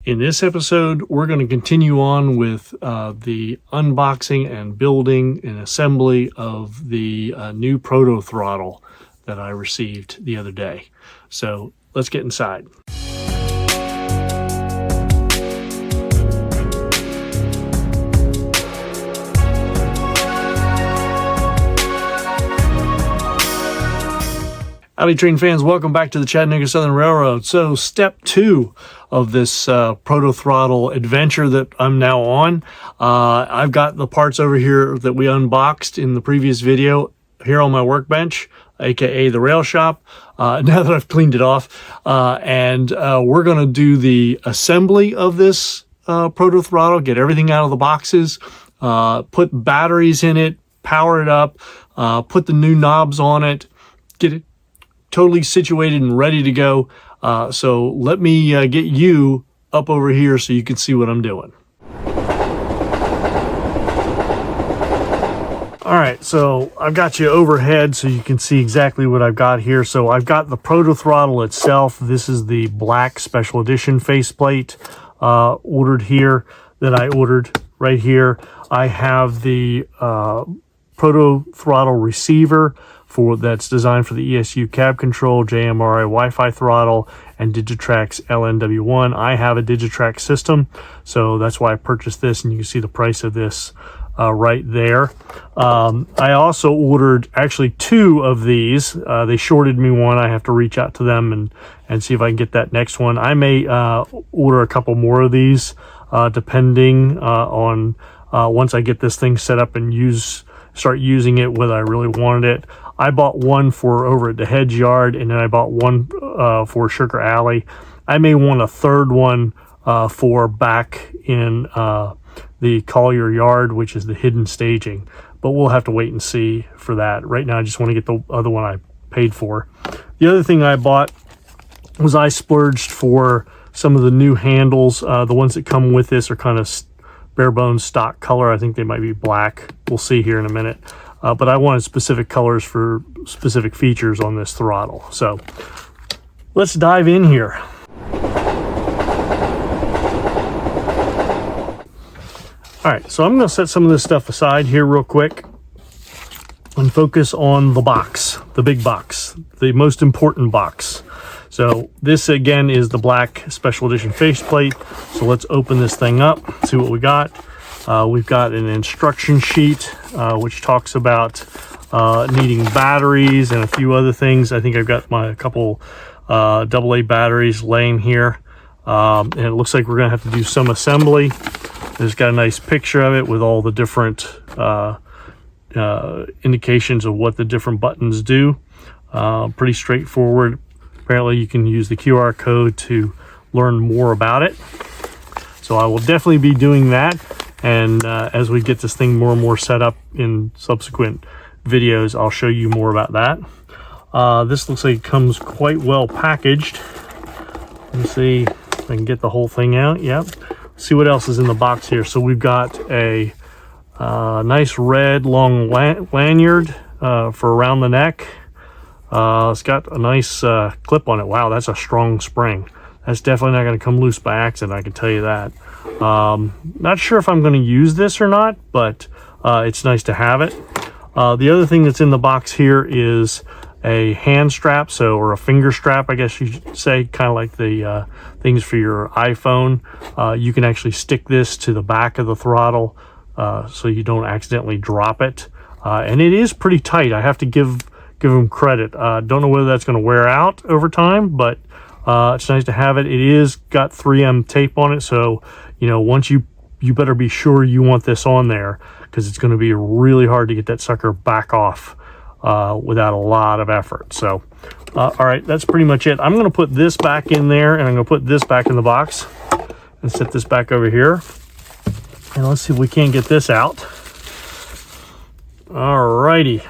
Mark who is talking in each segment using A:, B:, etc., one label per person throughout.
A: In this episode, we're going to continue on with the unboxing and building and assembly of the new Proto Throttle that I received the other day. So let's get inside. Howdy train fans, welcome back to the Chattanooga Southern Railroad. So step 2 of this Proto Throttle adventure that I'm now on. I've got the parts over here that we unboxed in the previous video here on my workbench, aka the rail shop, now that I've cleaned it off. And we're going to do the assembly of this Proto Throttle, get everything out of the boxes, put batteries in it, power it up, put the new knobs on it, get it totally situated and ready to go. So let me get you up over here so you can see what I'm doing. All right, so I've got you overhead so you can see exactly what I've got here. So I've got the Proto Throttle itself. This is the black special edition faceplate ordered here that I ordered right here. I have the Proto Throttle receiver that's designed for the ESU cab control, JMRI Wi-Fi throttle, and Digitrax LNW1. I have a Digitrax system, so that's why I purchased this, and you can see the price of this right there. I also ordered actually 2 of these. They shorted me one. I have to reach out to them and see if I can get that next one. I may order a couple more of these depending on once I get this thing set up and start using it, whether I really wanted it. I bought one for over at the Hedge Yard, and then I bought one for Sugar Alley. I may want a third one for back in the Collier Yard, which is the hidden staging. But we'll have to wait and see for that. Right now, I just want to get the other one I paid for. The other thing I bought was I splurged for some of the new handles. The ones that come with this are kind of bare bones stock color. I think they might be black. We'll see here in a minute. But I wanted specific colors for specific features on this throttle. So let's dive in here. All right, so I'm going to set some of this stuff aside here real quick and focus on the box, the big box, the most important box. So this again is the black special edition faceplate. So let's open this thing up, see what we got. We've got an instruction sheet which talks about needing batteries and a few other things. I think I've got my couple AA batteries laying here, and it looks like we're gonna have to do some assembly. There's got a nice picture of it with all the different indications of what the different buttons do. Pretty straightforward. Apparently you can use the QR code to learn more about it. So I will definitely be doing that. And as we get this thing more and more set up in subsequent videos, I'll show you more about that. This looks like it comes quite well packaged. Let me see if I can get the whole thing out. Yep. See what else is in the box here. So we've got a nice red long lanyard for around the neck. It's got a nice clip on it. Wow, that's a strong spring. That's definitely not going to come loose by accident, I can tell you that. Not sure if I'm going to use this or not, but it's nice to have it. The other thing that's in the box here is a hand strap, or a finger strap, I guess you should say, kind of like the things for your iPhone. You can actually stick this to the back of the throttle so you don't accidentally drop it. And it is pretty tight. I have to give them credit. Don't know whether that's going to wear out over time, but it's nice to have it. It is got 3M tape on it, so once you better be sure you want this on there, because it's going to be really hard to get that sucker back off without a lot of effort. So all right, that's pretty much it. I'm going to put this back in there, and I'm going to put this back in the box and set this back over here, and let's see if we can't get this out. All righty.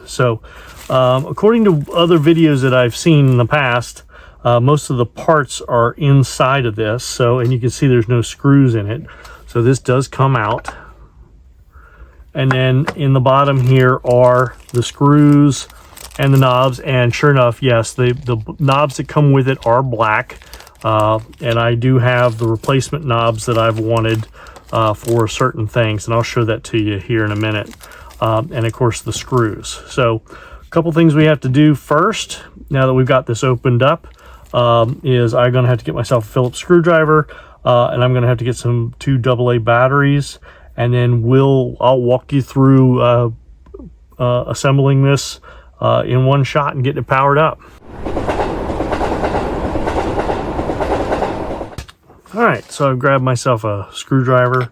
A: So according to other videos that I've seen in the past, most of the parts are inside of this, and you can see there's no screws in it. So this does come out. And then in the bottom here are the screws and the knobs, and sure enough, yes, the knobs that come with it are black. And I do have the replacement knobs that I've wanted for certain things, and I'll show that to you here in a minute. And of course the screws. So a couple things we have to do first, now that we've got this opened up, is I'm going to have to get myself a Phillips screwdriver, and I'm going to have to get some 2 AA batteries, and then I'll walk you through assembling this in one shot and getting it powered up. All right, so I've grabbed myself a screwdriver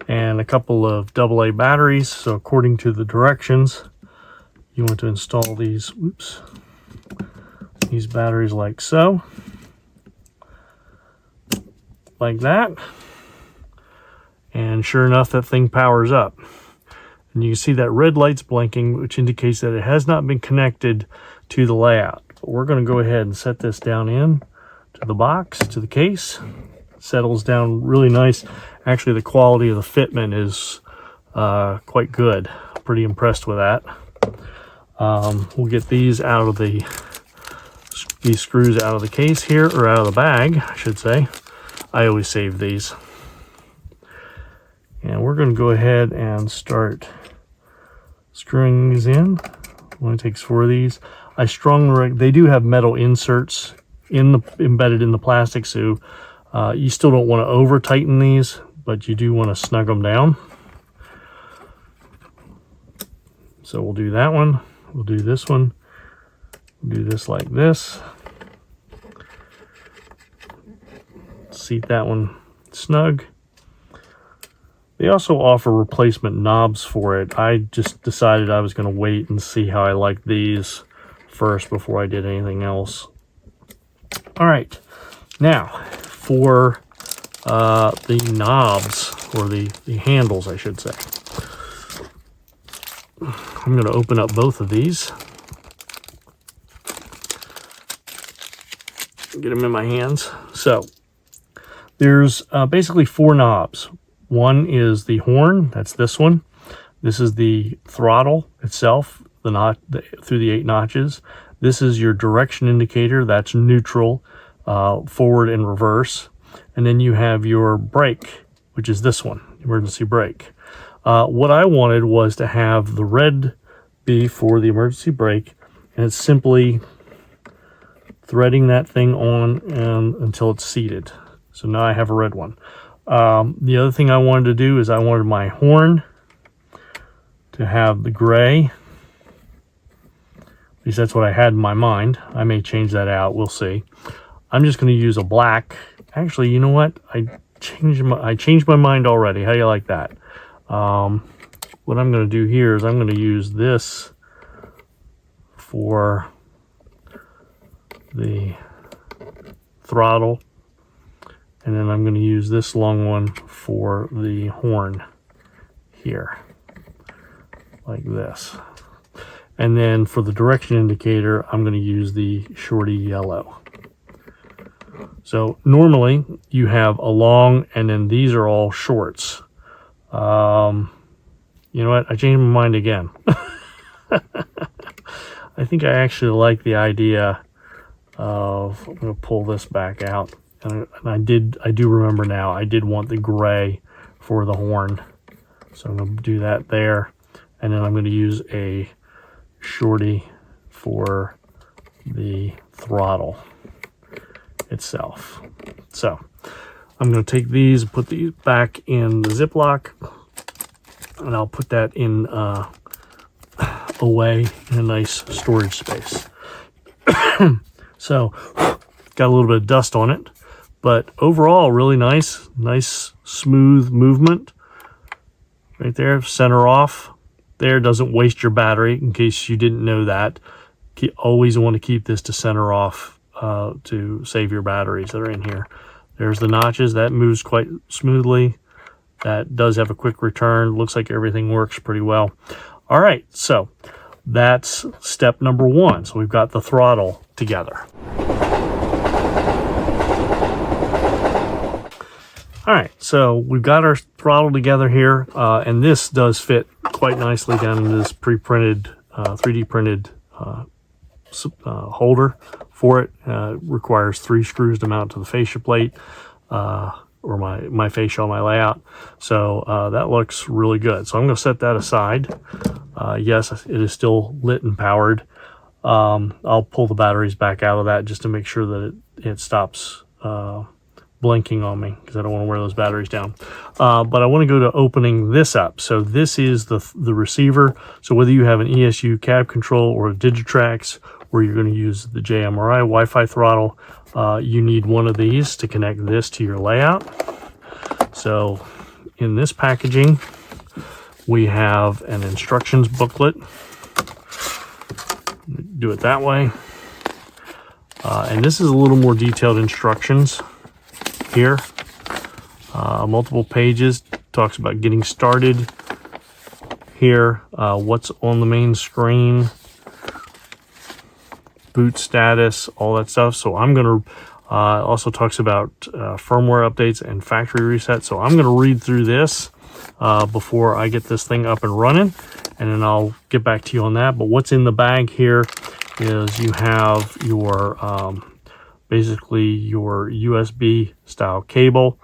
A: and a couple of AA batteries. So according to the directions, you want to install these batteries like so, like that, and sure enough, that thing powers up. And you can see that red light's blinking, which indicates that it has not been connected to the layout. But we're going to go ahead and set this down in to the box, to the case. Settles down really nice. Actually, the quality of the fitment is quite good. Pretty impressed with that. We'll get these out of these screws out of the case here, or out of the bag, I should say. I always save these. And we're going to go ahead and start screwing these in. Only takes 4 of these. They do have metal inserts embedded in the plastic, so you still don't want to over tighten these, but you do want to snug them down. So we'll do that one. We'll do this one. We'll do this like this. Seat that one snug. They also offer replacement knobs for it. I just decided I was going to wait and see how I like these first before I did anything else. All right, now for the knobs, or the handles, I should say. I'm going to open up both of these. Get them in my hands. So there's basically 4 knobs. One is the horn, that's this one. This is the throttle itself, through the 8 notches. This is your direction indicator, that's neutral, forward and reverse. And then you have your brake, which is this one, emergency brake. What I wanted was to have the red be for the emergency brake, and it's simply threading that thing on until it's seated. So now I have a red one. The other thing I wanted to do is I wanted my horn to have the gray. At least that's what I had in my mind. I may change that out, we'll see. I'm just going to use a black. Actually, you know what? I changed my mind already. How do you like that? What I'm going to do here is I'm going to use this for the throttle, and then I'm going to use this long one for the horn here, like this. And then for the direction indicator, I'm going to use the shorty yellow. So normally you have a long, and then these are all shorts. You know what? I changed my mind again. I think I actually like the idea of, I'm going to pull this back out. And I do remember now, I did want the gray for the horn. So I'm going to do that there. And then I'm going to use a shorty for the throttle itself. So I'm going to take these and put these back in the Ziploc, and I'll put that in away in a nice storage space. So got a little bit of dust on it, but overall really nice smooth movement right there. Center off there, doesn't waste your battery, in case you didn't know that. Always want to keep this to center off to save your batteries that are in here. There's the notches, that moves quite smoothly. That does have a quick return. Looks like everything works pretty well. All right, so that's step number 1. So we've got the throttle together. All right, so we've got our throttle together here, and this does fit quite nicely down in this pre-printed, 3D printed holder for it. It requires 3 screws to mount to the fascia plate, or my fascia on my layout. So that looks really good. So I'm going to set that aside. Yes, it is still lit and powered. I'll pull the batteries back out of that just to make sure that it stops blinking on me, because I don't want to wear those batteries down. But I want to go to opening this up. So this is the receiver. So whether you have an ESU cab control or a Digitrax, or you're going to use the JMRI Wi-Fi throttle, you need one of these to connect this to your layout. So in this packaging, we have an instructions booklet. Do it that way. And this is a little more detailed instructions here. Multiple pages, talks about getting started here, what's on the main screen, boot status, all that stuff. So I'm going to also talks about firmware updates and factory reset. So I'm going to read through this before I get this thing up and running, and then I'll get back to you on that. But what's in the bag here is you have your basically your USB style cable.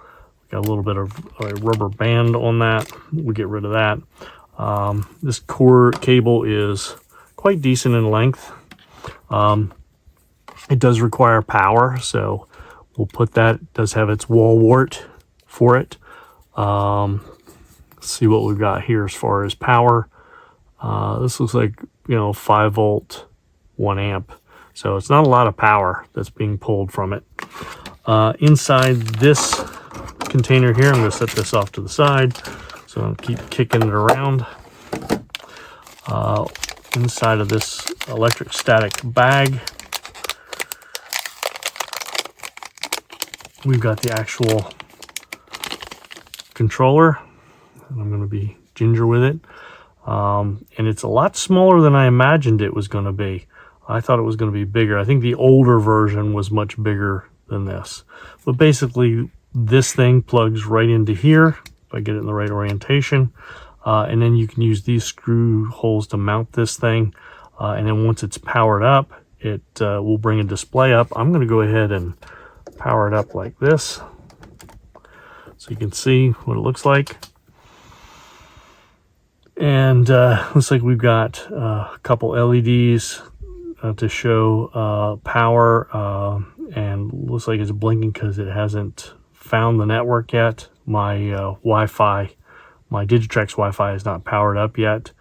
A: Got a little bit of a rubber band on that. We'll get rid of that. This core cable is quite decent in length. It does require power, so we'll put that. It does have its wall wart for it. Let's see what we've got here as far as power. This looks like, 5 volt, 1 amp. So it's not a lot of power that's being pulled from it. Inside this container here, I'm going to set this off to the side, so I'll keep kicking it around. Inside of this electric static bag, we've got the actual controller, and I'm going to be ginger with it. And it's a lot smaller than I imagined it was going to be. I thought it was going to be bigger. I think the older version was much bigger than this. But basically, this thing plugs right into here, if I get it in the right orientation. And then you can use these screw holes to mount this thing. And then once it's powered up, it will bring a display up. I'm going to go ahead and power it up like this, so you can see what it looks like. And looks like we've got a couple LEDs to show power, and looks like it's blinking because it hasn't found the network yet. My Wi-Fi, my Digitrax Wi-Fi is not powered up yet.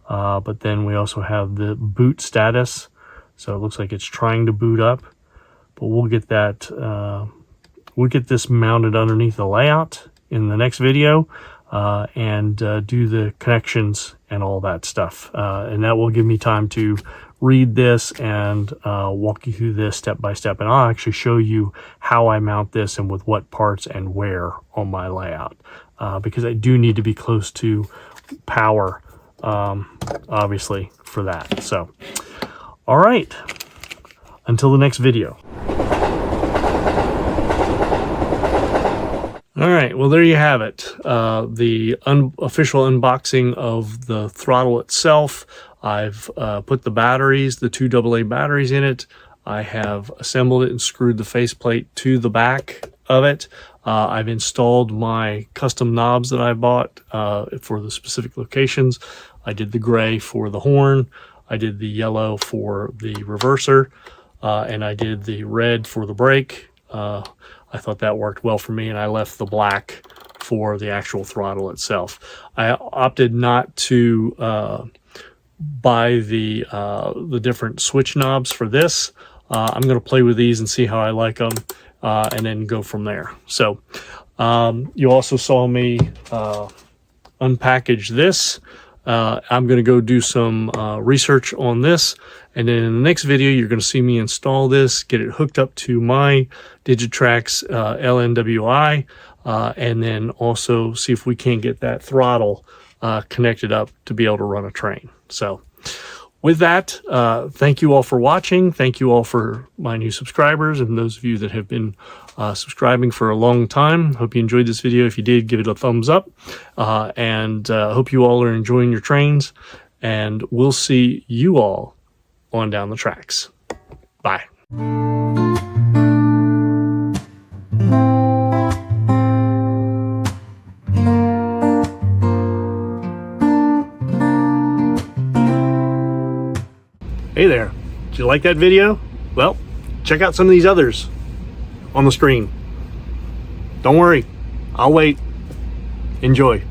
A: But then we also have the boot status, so it looks like it's trying to boot up. But we'll get that. We'll get this mounted underneath the layout in the next video, and do the connections and all that stuff. And that will give me time to read this and walk you through this step by step. And I'll actually show you how I mount this and with what parts and where on my layout, because I do need to be close to power, obviously, for that. So, all right, until the next video. All right, well, there you have it. The unofficial unboxing of the throttle itself. I've put the batteries, the 2 AA batteries in it. I have assembled it and screwed the faceplate to the back of it. I've installed my custom knobs that I bought for the specific locations. I did the gray for the horn. I did the yellow for the reverser. And I did the red for the brake. I thought that worked well for me, and I left the black for the actual throttle itself. I opted not to buy the different switch knobs for this. I'm going to play with these and see how I like them, and then go from there. So you also saw me unpackage this. I'm going to go do some research on this, and then in the next video you're going to see me install this, get it hooked up to my Digitrax LNWI, and then also see if we can get that throttle connected up to be able to run a train. So with that, thank you all for watching. Thank you all for my new subscribers and those of you that have been subscribing for a long time. Hope you enjoyed this video. If you did, give it a thumbs up. And hope you all are enjoying your trains. And we'll see you all on down the tracks. Bye. Hey there, did you like that video? Well, check out some of these others on the screen. Don't worry, I'll wait. Enjoy.